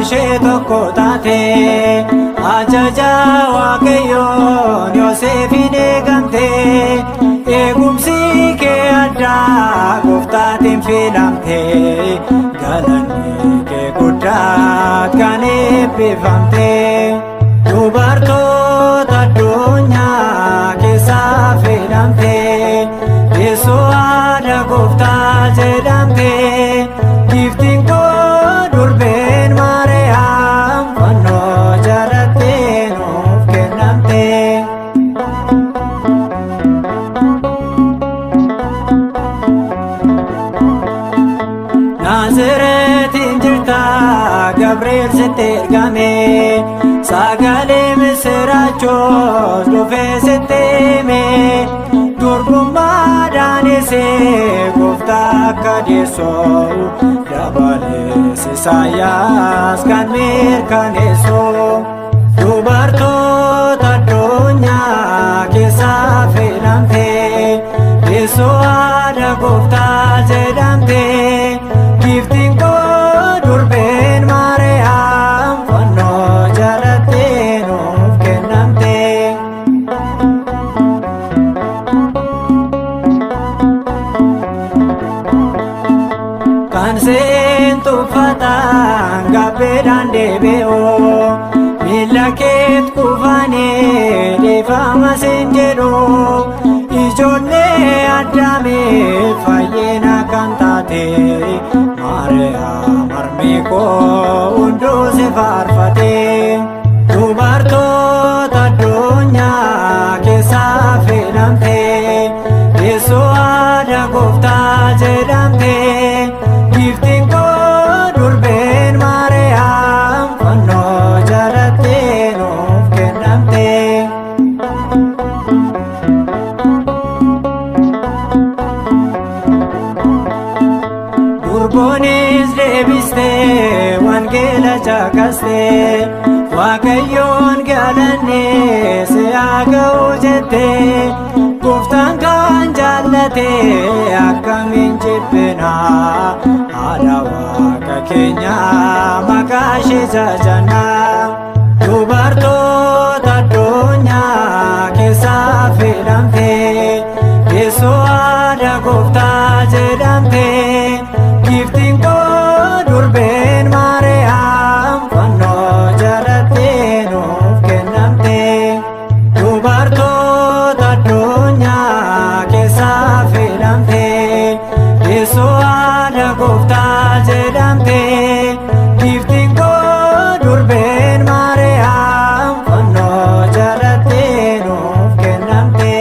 ishee tokko taate ajaja waaqayyoon Yoosefin eegamte eegumsi kee addaa gooftaatiin filamte galanni kee guddaa kan eebbifamte dubartoota addunyaa keessaa filamte Yeesoo haadha gooftaa jedhamte giftiin durbeen Maariyaam fannoo jalattee nuuf kennamte. Naazireetiin jirta Gabriel sitti ergame sagalee misiraachoos dhufee sitti hime durbummaadhaan isee gooftaa akka deessoo dabalees Isaayyaas kan mirkaneessoo dubartoota addunyaa keessaa filamte Yeesoo haadha gooftaa jedhamte giftiin durbeen Maariyaam fannoo jalattee nuuf kennamte. uffatan gabbeedhaan deebi'oo miila keet kufanee dhiifama siin jedhu ijoollee Addaamiif fayyina kan taate Maariyaam harmee koo hunduu si faarfate. Dubartoota addunyaa keessaa filamte teessoo haadha Gooftaa jedhamte giftiin koo durbeen Maariyaam fannoo jalatti nuuf kennamte. Durboonis deebistee wangeela caqastee Waaqayyoon galannee si haa ga'u jettee Gooftaan kan jaallate akkamiin jibbina haadha Waaqa keenya maqaa ishee jajanna. Dubartoota addunyaa keessaa filamte teessoo haadha Gooftaa jedhamte giftiin koo durbeen Maariyaam fannoo jalatti nuuf kennamte. Dubartoota addunyaa keessaa filamte teessoo haadha Gooftaa jedhamte giftiin koo durbeen Maariyaam fannoo jalatti nuuf kennamte.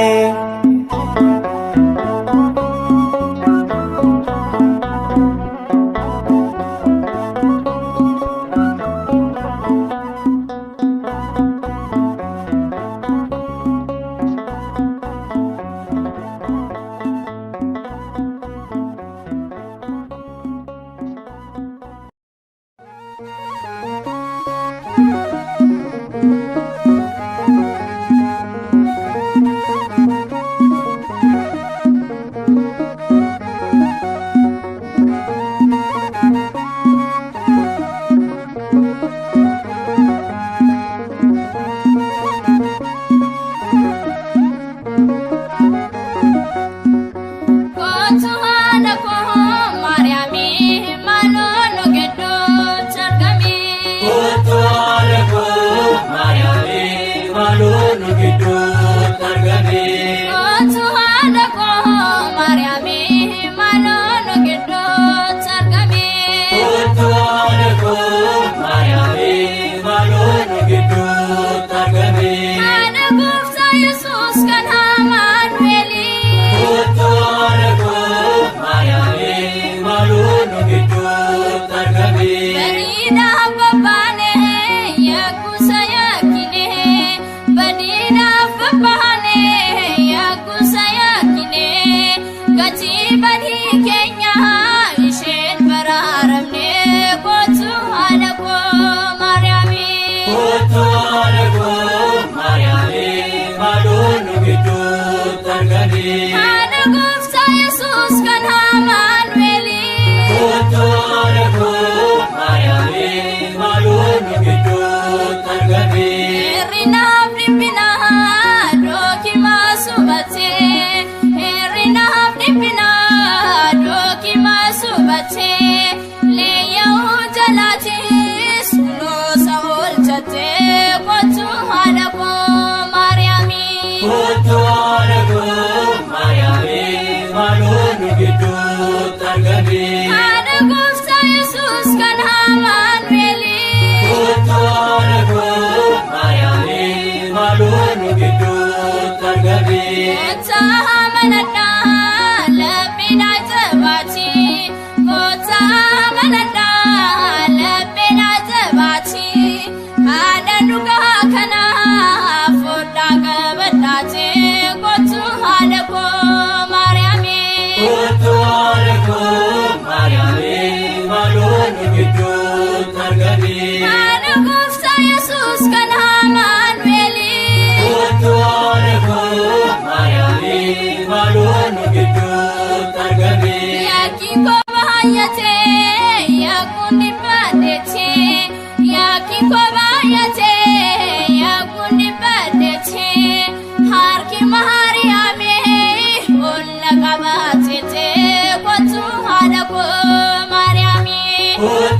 Oh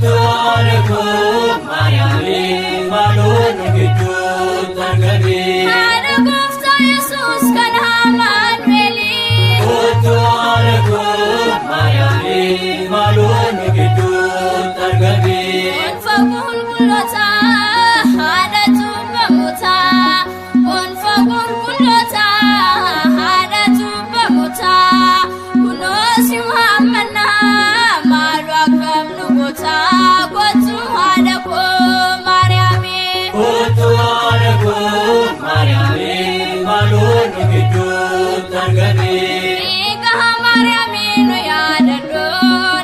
koo Maariyaamii maaloo nu gidduutti argame. Haadha Gooftaa Yesuus kan Amaanu'eelii. Kootu haadha koo Maariyaamii maaloo nu gidduutti argame. Gonfa qulqulloota haadha cubbamoota. Gonfa qulqulloota haadha cubbamoota. Kunoo si waammanna maaloo akkam nu goota. Kootu haadha koo Maariyaamii. Kootu haadha koo Maariyaamii maaloo nu gidduutti argame. Egaa Maariyaamii nu yaadadhu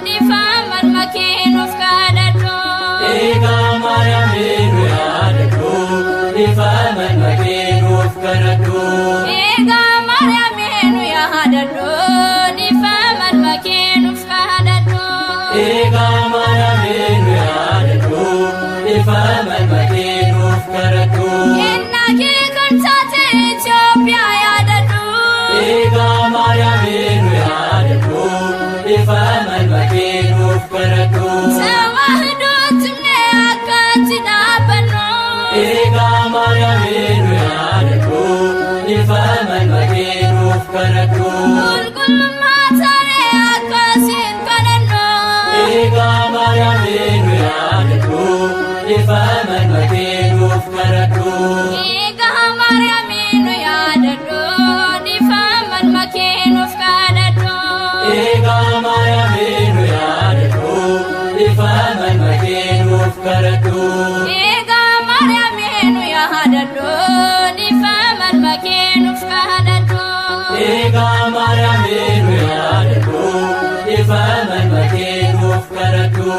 dhiifama kee nuuf kadhadhu. Egaa Maariyaamii nu yaadadhu dhiifama kee nuuf kadhadhu. Egaa Maariyaamii nu yaadadhu dhiifama kee nuuf kadhadhu. Egaa Maariyaamii nu yaadadhu dhiifama kee nuuf kadhadhu. Kennaa kee kan taate Itoophiyaa yaadadhu. Egaa Maariyaamii nu yaadadhu dhiifama kee nuuf kadhadhu. Tawaahidootumne akkatti dhaabbannu. Egaa Maariyaamii nu yaadadhu dhiifama kee nuuf kadhadhu. Qulqullummaa taanee akkasiin kadhannu. Egaa Maariyaamii nu yaadadhu dhiifama kee nuuf kadhadhu. Egaa Maariyaamii nu yaadadhu dhiifama kee nuuf kadhadhu. Egaa Maariyaamii nu yaadadhu dhiifama kee nuuf kadhadhu. Egaa Maariyaamii nu yaadadhu dhiifama kee nuuf kadhadhu. Egaa Maariyaamii nu yaadadhu dhiifama kee nuuf kadhadhu.